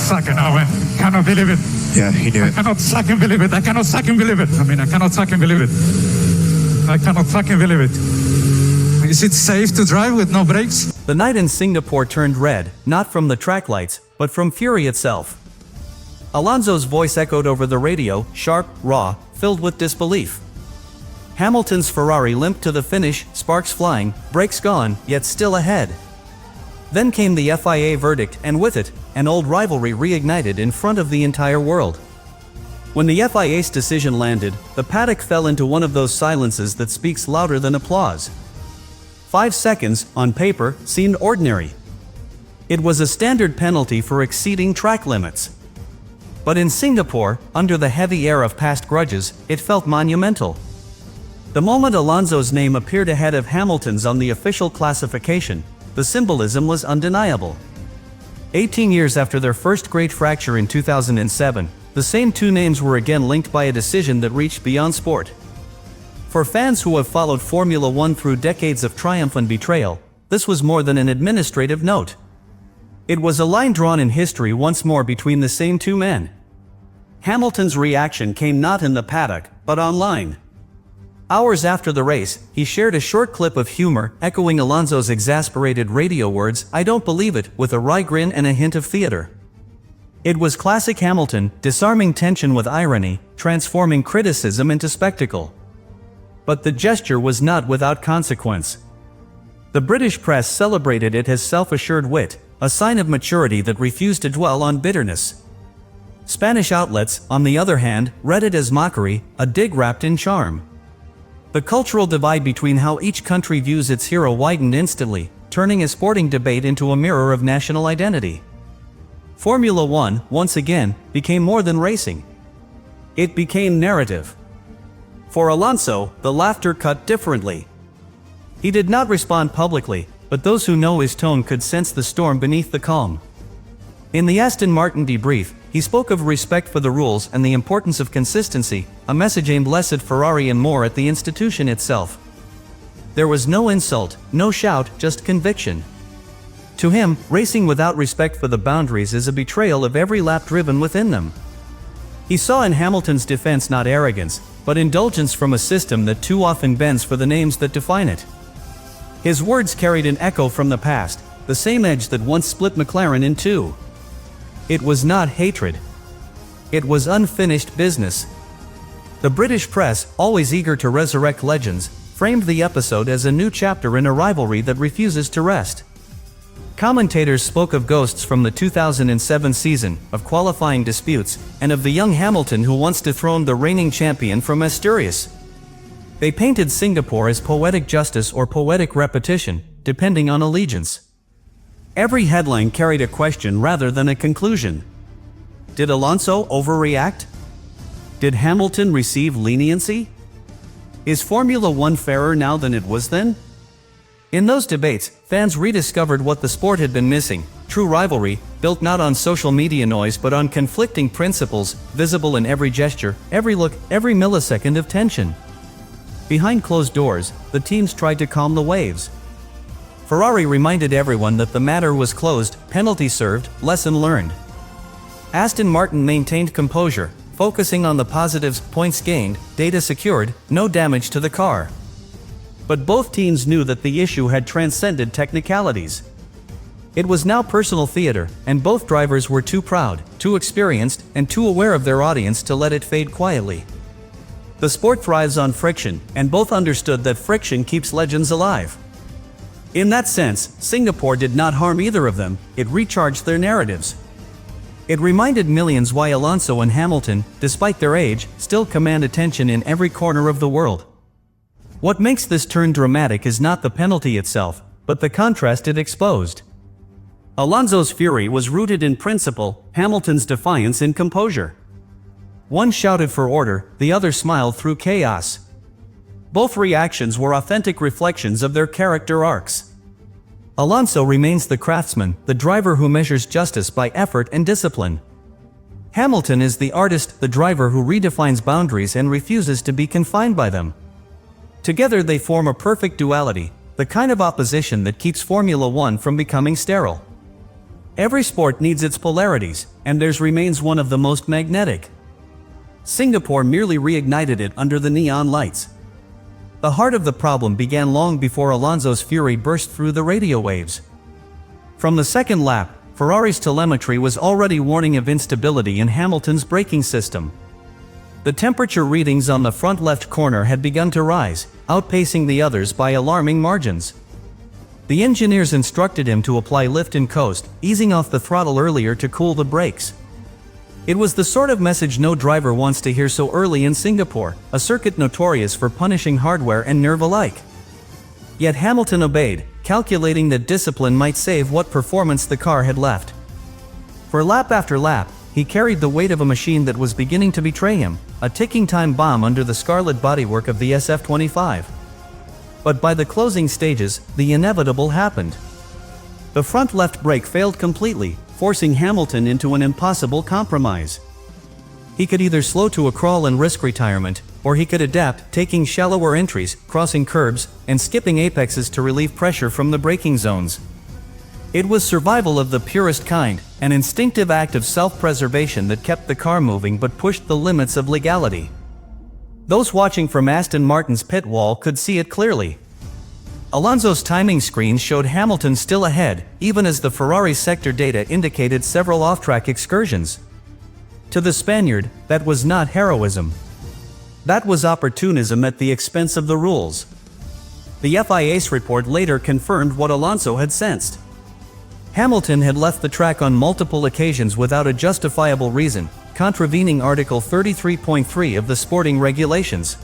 fucking hell, man. Cannot believe it. Yeah, he knew I it. cannot fucking believe it. I cannot fucking believe it. I mean, I cannot fucking believe it. I cannot fucking believe it. Is it safe to drive with no brakes? The night in Singapore turned red, not from the track lights, but from fury itself. Alonso's voice echoed over the radio, sharp, raw, filled with disbelief. Hamilton's Ferrari limped to the finish, sparks flying, brakes gone, yet still ahead. Then came the FIA verdict, and with it, an old rivalry reignited in front of the entire world. When the FIA's decision landed, the paddock fell into one of those silences that speaks louder than applause. 5 seconds, on paper, seemed ordinary. It was a standard penalty for exceeding track limits. But in Singapore, under the heavy air of past grudges, it felt monumental. The moment Alonso's name appeared ahead of Hamilton's on the official classification, the symbolism was undeniable. 18 years after their first great fracture in 2007, the same two names were again linked by a decision that reached beyond sport. For fans who have followed Formula One through decades of triumph and betrayal, this was more than an administrative note. It was a line drawn in history once more between the same two men. Hamilton's reaction came not in the paddock, but online. Hours after the race, he shared a short clip of humor, echoing Alonso's exasperated radio words, "I don't believe it," with a wry grin and a hint of theater. It was classic Hamilton, disarming tension with irony, transforming criticism into spectacle. But the gesture was not without consequence. The British press celebrated it as self-assured wit, a sign of maturity that refused to dwell on bitterness. Spanish outlets, on the other hand, read it as mockery, a dig wrapped in charm. The cultural divide between how each country views its hero widened instantly, turning a sporting debate into a mirror of national identity. Formula One, once again, became more than racing. It became narrative. For Alonso, the laughter cut differently. He did not respond publicly, but those who know his tone could sense the storm beneath the calm. In the Aston Martin debrief, he spoke of respect for the rules and the importance of consistency, a message aimed less at Ferrari and more at the institution itself. There was no insult, no shout, just conviction. To him, racing without respect for the boundaries is a betrayal of every lap driven within them. He saw in Hamilton's defense not arrogance, but indulgence from a system that too often bends for the names that define it. His words carried an echo from the past, the same edge that once split McLaren in two. It was not hatred. It was unfinished business. The British press, always eager to resurrect legends, framed the episode as a new chapter in a rivalry that refuses to rest. Commentators spoke of ghosts from the 2007 season, of qualifying disputes, and of the young Hamilton who once dethroned the reigning champion from Asturias. They painted Singapore as poetic justice or poetic repetition, depending on allegiance. Every headline carried a question rather than a conclusion. Did Alonso overreact? Did Hamilton receive leniency? Is Formula One fairer now than it was then? In those debates, fans rediscovered what the sport had been missing: true rivalry, built not on social media noise but on conflicting principles, visible in every gesture, every look, every millisecond of tension. Behind closed doors, the teams tried to calm the waves. Ferrari reminded everyone that the matter was closed, penalty served, lesson learned. Aston Martin maintained composure, focusing on the positives: points gained, data secured, no damage to the car. But both teams knew that the issue had transcended technicalities. It was now personal theater, and both drivers were too proud, too experienced, and too aware of their audience to let it fade quietly. The sport thrives on friction, and both understood that friction keeps legends alive. In that sense, Singapore did not harm either of them, it recharged their narratives. It reminded millions why Alonso and Hamilton, despite their age, still command attention in every corner of the world. What makes this turn dramatic is not the penalty itself, but the contrast it exposed. Alonso's fury was rooted in principle, Hamilton's defiance in composure. One shouted for order, the other smiled through chaos. Both reactions were authentic reflections of their character arcs. Alonso remains the craftsman, the driver who measures justice by effort and discipline. Hamilton is the artist, the driver who redefines boundaries and refuses to be confined by them. Together they form a perfect duality, the kind of opposition that keeps Formula One from becoming sterile. Every sport needs its polarities, and theirs remains one of the most magnetic. Singapore merely reignited it under the neon lights. The heart of the problem began long before Alonso's fury burst through the radio waves. From the second lap, Ferrari's telemetry was already warning of instability in Hamilton's braking system. The temperature readings on the front left corner had begun to rise, outpacing the others by alarming margins. The engineers instructed him to apply lift and coast, easing off the throttle earlier to cool the brakes. It was the sort of message no driver wants to hear so early in Singapore, a circuit notorious for punishing hardware and nerve alike. Yet Hamilton obeyed, calculating that discipline might save what performance the car had left. For lap after lap, he carried the weight of a machine that was beginning to betray him, a ticking time bomb under the scarlet bodywork of the SF-25. But by the closing stages, the inevitable happened. The front left brake failed completely, forcing Hamilton into an impossible compromise. He could either slow to a crawl and risk retirement, or he could adapt, taking shallower entries, crossing curbs, and skipping apexes to relieve pressure from the braking zones. It was survival of the purest kind, an instinctive act of self-preservation that kept the car moving but pushed the limits of legality. Those watching from Aston Martin's pit wall could see it clearly. Alonso's timing screen showed Hamilton still ahead, even as the Ferrari sector data indicated several off-track excursions. To the Spaniard, that was not heroism. That was opportunism at the expense of the rules. The FIA's report later confirmed what Alonso had sensed. Hamilton had left the track on multiple occasions without a justifiable reason, contravening Article 33.3 of the sporting regulations.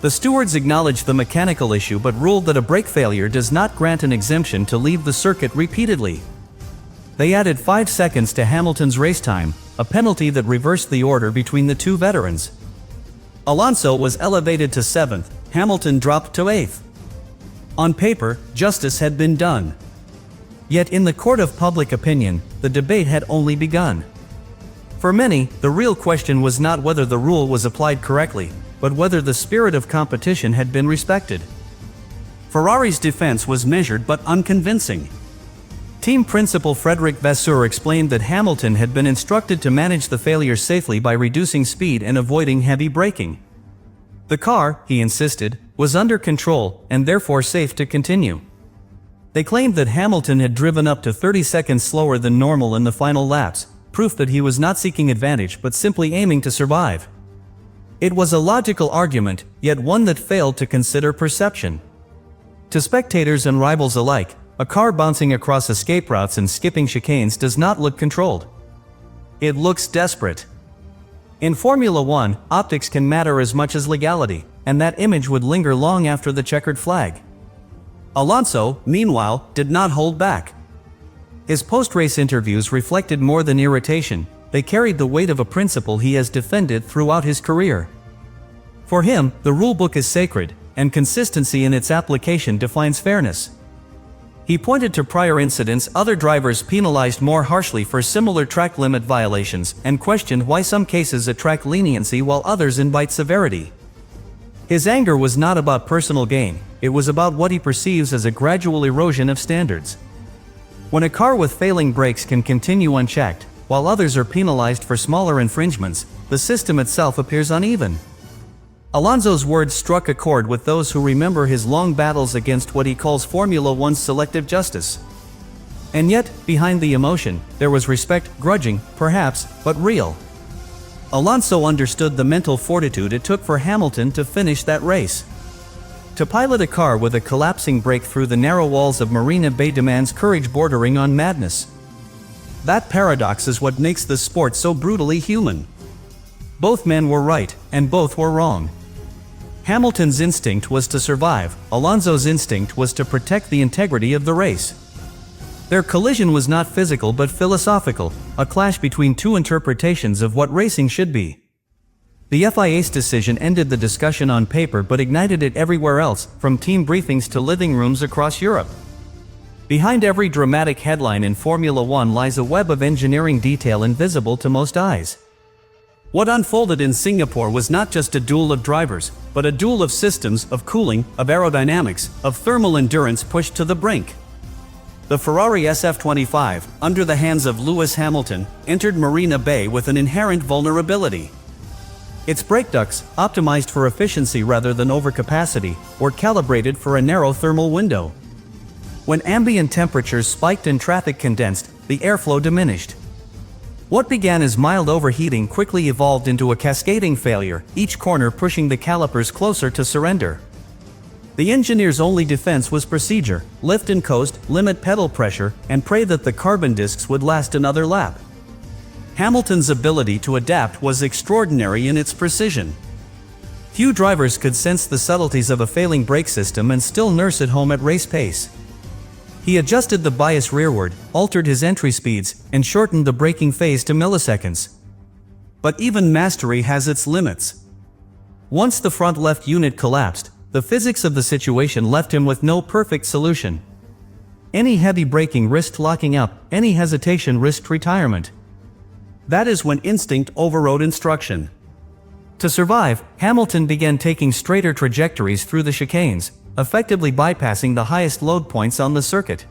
The stewards acknowledged the mechanical issue but ruled that a brake failure does not grant an exemption to leave the circuit repeatedly. They added 5 seconds to Hamilton's race time, a penalty that reversed the order between the two veterans. Alonso was elevated to 7th, Hamilton dropped to 8th. On paper, justice had been done. Yet in the court of public opinion, the debate had only begun. For many, the real question was not whether the rule was applied correctly, but whether the spirit of competition had been respected. Ferrari's defense was measured but unconvincing. Team principal Frédéric Vasseur explained that Hamilton had been instructed to manage the failure safely by reducing speed and avoiding heavy braking. The car, he insisted, was under control and therefore safe to continue. They claimed that Hamilton had driven up to 30 seconds slower than normal in the final laps, proof that he was not seeking advantage but simply aiming to survive. It was a logical argument, yet one that failed to consider perception. To spectators and rivals alike, a car bouncing across escape routes and skipping chicanes does not look controlled. It looks desperate. In Formula One, optics can matter as much as legality, and that image would linger long after the checkered flag. Alonso, meanwhile, did not hold back. His post-race interviews reflected more than irritation. They carried the weight of a principle he has defended throughout his career. For him, the rulebook is sacred, and consistency in its application defines fairness. He pointed to prior incidents other drivers penalized more harshly for similar track limit violations and questioned why some cases attract leniency while others invite severity. His anger was not about personal gain, it was about what he perceives as a gradual erosion of standards. When a car with failing brakes can continue unchecked, while others are penalized for smaller infringements, the system itself appears uneven. Alonso's words struck a chord with those who remember his long battles against what he calls Formula One's selective justice. And yet, behind the emotion, there was respect, grudging, perhaps, but real. Alonso understood the mental fortitude it took for Hamilton to finish that race. To pilot a car with a collapsing brake through the narrow walls of Marina Bay demands courage bordering on madness. That paradox is what makes this sport so brutally human. Both men were right, and both were wrong. Hamilton's instinct was to survive, Alonso's instinct was to protect the integrity of the race. Their collision was not physical but philosophical, a clash between two interpretations of what racing should be. The FIA's decision ended the discussion on paper but ignited it everywhere else, from team briefings to living rooms across Europe. Behind every dramatic headline in Formula One lies a web of engineering detail invisible to most eyes. What unfolded in Singapore was not just a duel of drivers, but a duel of systems, of cooling, of aerodynamics, of thermal endurance pushed to the brink. The Ferrari SF25, under the hands of Lewis Hamilton, entered Marina Bay with an inherent vulnerability. Its brake ducts, optimized for efficiency rather than overcapacity, were calibrated for a narrow thermal window. When ambient temperatures spiked and traffic condensed, the airflow diminished. What began as mild overheating quickly evolved into a cascading failure, each corner pushing the calipers closer to surrender. The engineer's only defense was procedure: lift and coast, limit pedal pressure, and pray that the carbon discs would last another lap. Hamilton's ability to adapt was extraordinary in its precision. Few drivers could sense the subtleties of a failing brake system and still nurse it home at race pace. He adjusted the bias rearward, altered his entry speeds, and shortened the braking phase to milliseconds. But even mastery has its limits. Once the front left unit collapsed, the physics of the situation left him with no perfect solution. Any heavy braking risked locking up, any hesitation risked retirement. That is when instinct overrode instruction. To survive, Hamilton began taking straighter trajectories through the chicanes, effectively bypassing the highest load points on the circuit.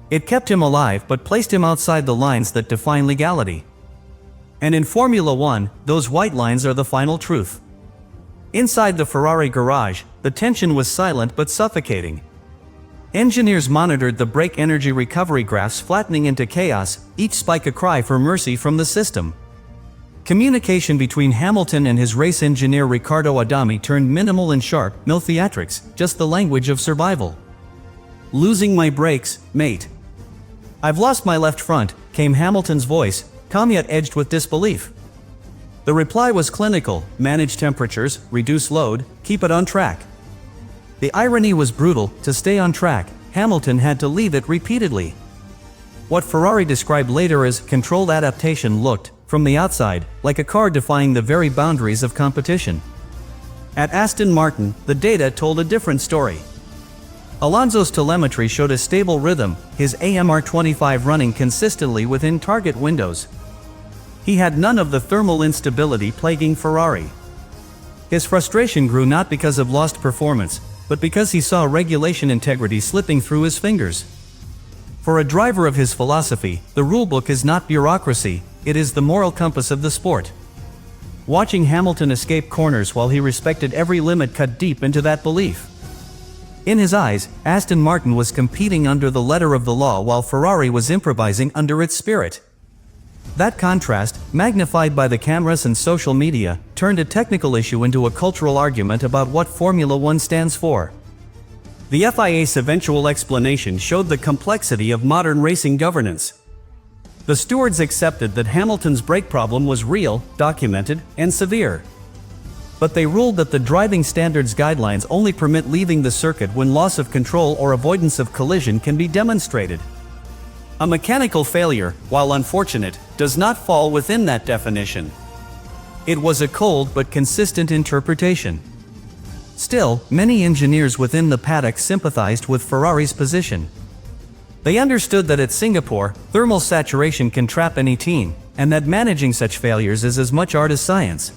It kept him alive but placed him outside the lines that define legality. And in Formula One, those white lines are the final truth. Inside the Ferrari garage, the tension was silent but suffocating. Engineers monitored the brake energy recovery graphs flattening into chaos, each spike a cry for mercy from the system. Communication between Hamilton and his race engineer Riccardo Adami turned minimal and sharp, no theatrics, just the language of survival. "Losing my brakes, mate. I've lost my left front," came Hamilton's voice, calm yet edged with disbelief. The reply was clinical: manage temperatures, reduce load, keep it on track. The irony was brutal: to stay on track, Hamilton had to leave it repeatedly. What Ferrari described later as controlled adaptation looked, from the outside, like a car defying the very boundaries of competition. At Aston Martin, the data told a different story. Alonso's telemetry showed a stable rhythm, his AMR25 running consistently within target windows. He had none of the thermal instability plaguing Ferrari. His frustration grew not because of lost performance, but because he saw regulation integrity slipping through his fingers. For a driver of his philosophy, the rulebook is not bureaucracy, it is the moral compass of the sport. Watching Hamilton escape corners while he respected every limit cut deep into that belief. In his eyes, Aston Martin was competing under the letter of the law while Ferrari was improvising under its spirit. That contrast, magnified by the cameras and social media, turned a technical issue into a cultural argument about what Formula One stands for. The FIA's eventual explanation showed the complexity of modern racing governance. The stewards accepted that Hamilton's brake problem was real, documented, and severe. But they ruled that the driving standards guidelines only permit leaving the circuit when loss of control or avoidance of collision can be demonstrated. A mechanical failure, while unfortunate, does not fall within that definition. It was a cold but consistent interpretation. Still, many engineers within the paddock sympathized with Ferrari's position. They understood that at Singapore, thermal saturation can trap any team, and that managing such failures is as much art as science.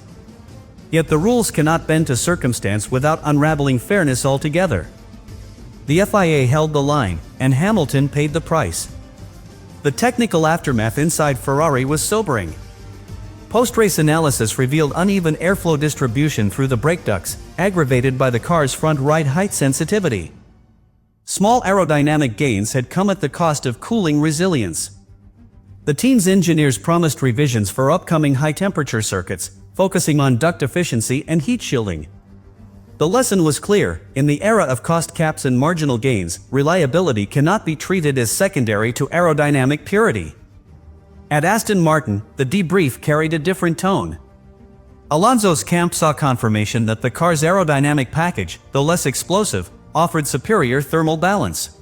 Yet the rules cannot bend to circumstance without unraveling fairness altogether. The FIA held the line, and Hamilton paid the price. The technical aftermath inside Ferrari was sobering. Post-race analysis revealed uneven airflow distribution through the brake ducts, aggravated by the car's front ride height sensitivity. Small aerodynamic gains had come at the cost of cooling resilience. The team's engineers promised revisions for upcoming high-temperature circuits, focusing on duct efficiency and heat shielding. The lesson was clear: in the era of cost caps and marginal gains, reliability cannot be treated as secondary to aerodynamic purity. At Aston Martin, the debrief carried a different tone. Alonso's camp saw confirmation that the car's aerodynamic package, though less explosive, offered superior thermal balance.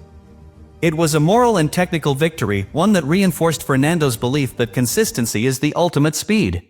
It was a moral and technical victory, one that reinforced Fernando's belief that consistency is the ultimate speed.